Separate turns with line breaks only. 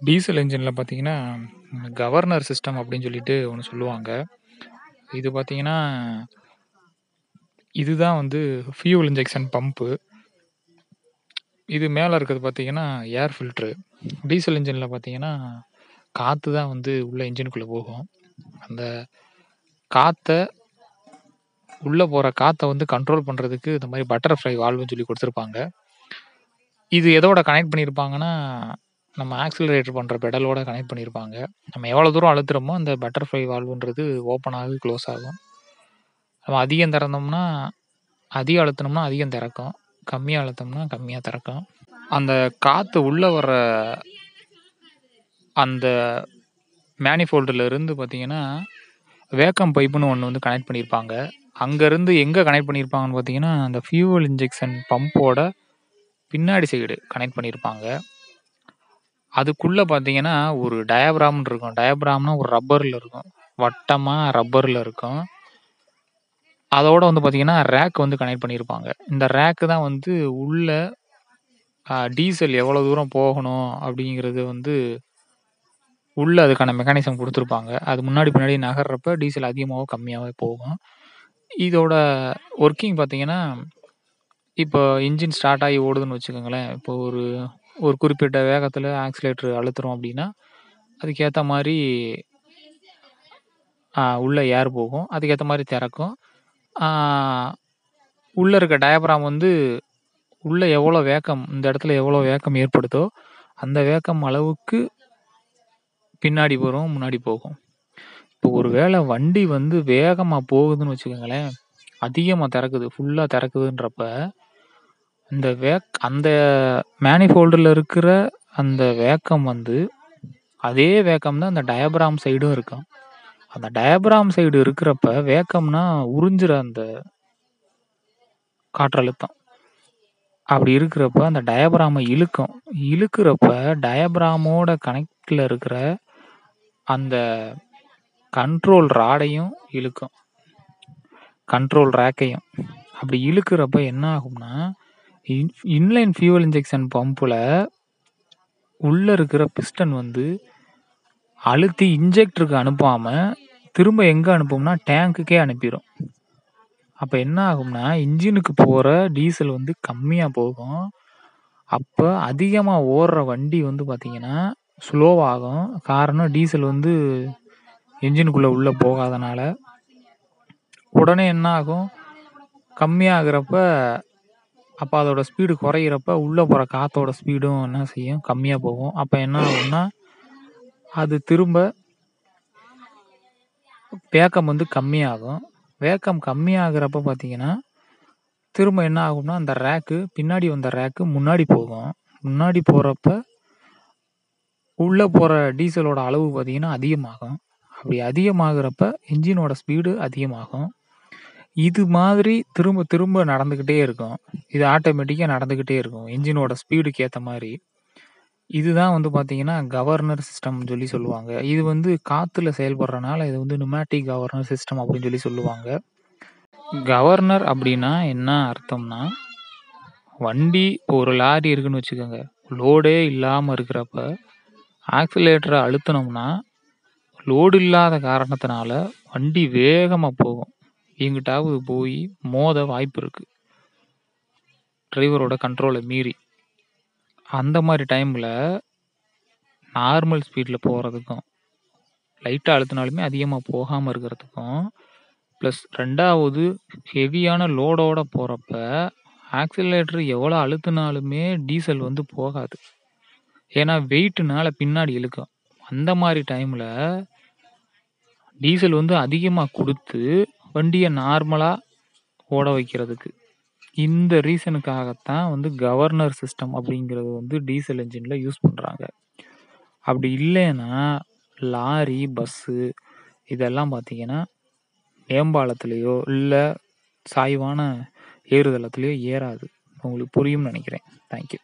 Diesel என்ஜின்ல பார்த்தீங்கன்னா, governor system அப்படின்னு சொல்லிட்டு ஒண்ணு சொல்லுவாங்க. இது பார்த்தீங்கன்னா, இதுதான் வந்து ஃபியூல் இன்ஜெக்ஷன் பம்பு. இது மேல இருக்கிறது பார்த்தீங்கன்னா, ஏர் ஃபில்டரு. டீசல் என்ஜின்ல பார்த்தீங்கன்னா, காத்து தான் வந்து உள்ள என்ஜினுக்குள்ள போகும். அந்த காத்த உள்ள போற காத்த வந்து கண்ட்ரோல் பண்றதுக்கு இந்த மாரி பட்டர்ஃப்ளை வால்வுன்னு சொல்லி குடுத்துருப்பாங்க. இது எதோட கனெக்ட் பண்ணியிருப்பாங்கன்னா, நம்ம ஆக்ஸிலரேட்டர் பண்ற பெடலோட கனெக்ட் பண்ணியிருப்பாங்க. நம்ம எவ்வளோ தூரம் அழுத்துறோமோ, அந்த பட்டர்ஃப்ளை வால்வுன்றது ஓப்பன் ஆகி, குளோஸ் ஆகும். நம்ம அதிகம் திறந்தோம்னா, அதிகம் அழுத்துனோம்னா அதிகம் திறக்கும். கம்மியா அழுத்தம்னா கம்மியா திறக்கும். அந்த காத்து உள்ள வர்ற அந்த மேனிஃபோல்டுல இருந்து பார்த்தீங்கன்னா, வேக்கம் பைப்புன்னு ஒண்ணு வந்து கனெக்ட் பண்ணியிருப்பாங்க. அங்கருந்து எங்க கனெக்ட் பண்ணியிருப்பாங்கன்னு பார்த்தீங்கன்னா, அந்த ஃபியூவல் இன்ஜெக்ஷன் பம்போட பின்னாடி சைடு கனெக்ட் பண்ணியிருப்பாங்க. அதுக்குள்ள பார்த்தீங்கன்னா, ஒரு டயாபிராம்ன்னு இருக்கும். டயாபிராம்னா ஒரு ரப்பர்ல இருக்கும். வட்டமா ரப்பர்ல இருக்கும். அதோட வந்து பார்த்தீங்கன்னா, ரேக் வந்து கனெக்ட் பண்ணியிருப்பாங்க. இந்த ரேக் தான் வந்து உள்ள டீசல் எவ்வளோ தூரம் போகணும் அப்படிங்கிறது வந்து உள்ள அதுக்கான மெக்கானிசம் குடுத்துருப்பாங்க. அது முன்னாடி, பின்னாடி நகர்றப்ப டீசல் அதிகமாவோ, கம்மியாவோ போகும். இதோட ஒர்க்கிங் பார்த்தீங்கன்னா, இப்போ இன்ஜின் ஸ்டார்ட் ஆகி ஓடுதுன்னு வச்சுக்கோங்களேன். இப்போ ஒரு ஒரு குறிப்பிட்ட வேகத்தில ஆக்ஸிலேட்டர் அழுத்துறோம் அப்படின்னா, அதுக்கேத்த மாரி உள்ள ஏர் போகும். அதுக்கேத்த மாரி திறக்கும். ஆ உள்ள இருக்க டயாபிராம் வந்து உள்ள எவ்வளோ வேக்கம் இந்த இடத்துல எவ்வளோ வேக்கம் ஏற்படுதோ, அந்த வேக்கம் அளவுக்கு பின்னாடி வரும், முன்னாடி போகும். இப்போ ஒரு வேள வண்டி வந்து வேகமா போகுதுன்னு வச்சுக்கோங்களேன், அதிகமா திறக்குது, ஃபுல்லா திறக்குதுன்றப்ப, அந்த மேனிஃபோல்டுல இருக்கிற அந்த வேக்கம் வந்து, அதே வேக்கம் தான் அந்த டயாபிராம் சைடும் இருக்கும். அந்த டயாபிராம் சைடு இருக்கிறப்ப வேக்கம்னா உறிஞ்சுற அந்த காற்றழுத்தம். அப்படி இருக்கிறப்ப அந்த டயாபிராம இழுக்கும். இழுக்கிறப்ப டயாபிராமோட கனெக்ட்ல இருக்கிற அந்த கண்ட்ரோல் ராடையும் இழுக்கும். கண்ட்ரோல் ரேக்கையும். அப்படி இழுக்கிறப்ப என்ன ஆகும்னா, இன்லைன் ஃபியூவல் இன்ஜெக்ஷன் பம்புல உள்ள இருக்கிற பிஸ்டன் வந்து அழுத்தி இன்ஜெக்டருக்கு அனுப்பாம, திரும்ப எங்க அனுப்பும்னா, டேங்க்குக்கே அனுப்பிரும். அப்ப என்ன ஆகும்னா, இன்ஜினுக்கு போற டீசல் வந்து கம்மியா போகும். அப்ப அதிகமா ஓடுற வண்டி வந்து பார்த்தீங்கன்னா, ஸ்லோவாகும். காரணம் டீசல் வந்து என்ஜினுக்குள்ள உள்ள போகாதனால. உடனே என்ன ஆகும், கம்மியாகுறப்ப அப்ப அதோட ஸ்பீடு குறையிறப்ப, உள்ள போற காத்தோட ஸ்பீடும் என்ன செய்யும், கம்மியா போகும். அப்ப என்ன ஆகும்னா, அது திரும்ப வேக்கம் வந்து கம்மியாகும். வேக்கம் கம்மியாகுறப்ப பார்த்தீங்கன்னா, திரும்ப என்ன ஆகும்னா, அந்த பின்னாடி வந்த ரேக்கு முன்னாடி போகும். முன்னாடி போறப்ப, உள்ள போற டீசலோட அளவு பார்த்தீங்கன்னா அதிகமாகும். அப்படி அதிகமாகுறப்ப, என்ஜினோட ஸ்பீடு அதிகமாகும். இது மாதிரி திரும்ப திரும்ப நடந்துகிட்டே இருக்கும். இது ஆட்டோமேட்டிக்கா நடந்துகிட்டே இருக்கும். என்ஜினோட ஸ்பீடுக்கு ஏத்த மாரி. இதுதான் வந்து பார்த்தீங்கன்னா, கவர்னர் சிஸ்டம்னு சொல்லி சொல்லுவாங்க. இது வந்து காத்துல செயல்படுறனால, இது வந்து நியூமேட்டிக் கவர்னர் சிஸ்டம் அப்படின்னு சொல்லி சொல்லுவாங்க. கவர்னர் அப்படின்னா என்ன அர்த்தம்னா, வண்டி இப்போ ஒரு லாரி இருக்குன்னு வச்சுக்கோங்க. லோடே இல்லாம இருக்கிறப்ப, ஆக்ஸிலேட்டர அழுத்துனோம்னா, லோடு இல்லாத காரணத்தினால வண்டி வேகமா போகும். எங்கிட்டாவது போய் மோத வாய்ப்பு இருக்கு. டிரைவரோட கண்ட்ரோல மீறி. அந்த மாரி டைம்ல நார்மல் ஸ்பீட்ல போறதுக்கும், லைட்டா அழுத்துனாலுமே அதிகமா போகாம இருக்கிறதுக்கும், பிளஸ் 2வது ஹெவியான லோடோட போறப்ப, ஆக்ஸிலரேட்டர் எவ்வளோ அழுத்துனாலுமே டீசல் வந்து போகாது. ஏன்னா வெயிட்னால பின்னாடி இழுக்கும். அந்த மாரி டைம்ல டீசல் வந்து அதிகமா குடுத்து, வண்டிய நார்மலா ஓட வைக்கிறதுக்கு. இந்த ரீசனுக்காகத்தான் வந்து கவர்னர் சிஸ்டம் அப்படிங்கிறது வந்து டீசல் என்ஜின்ல யூஸ் பண்றாங்க. அப்படி இல்லைன்னா, லாரி, பஸ்ஸு இதெல்லாம் பார்த்தீங்கன்னா, மேம்பாலத்திலயோ, இல்ல சாய்வான ஏறுதளத்திலயோ ஏறாது. உங்களுக்கு புரியும்னு நெனைக்கிறேன். Thank you.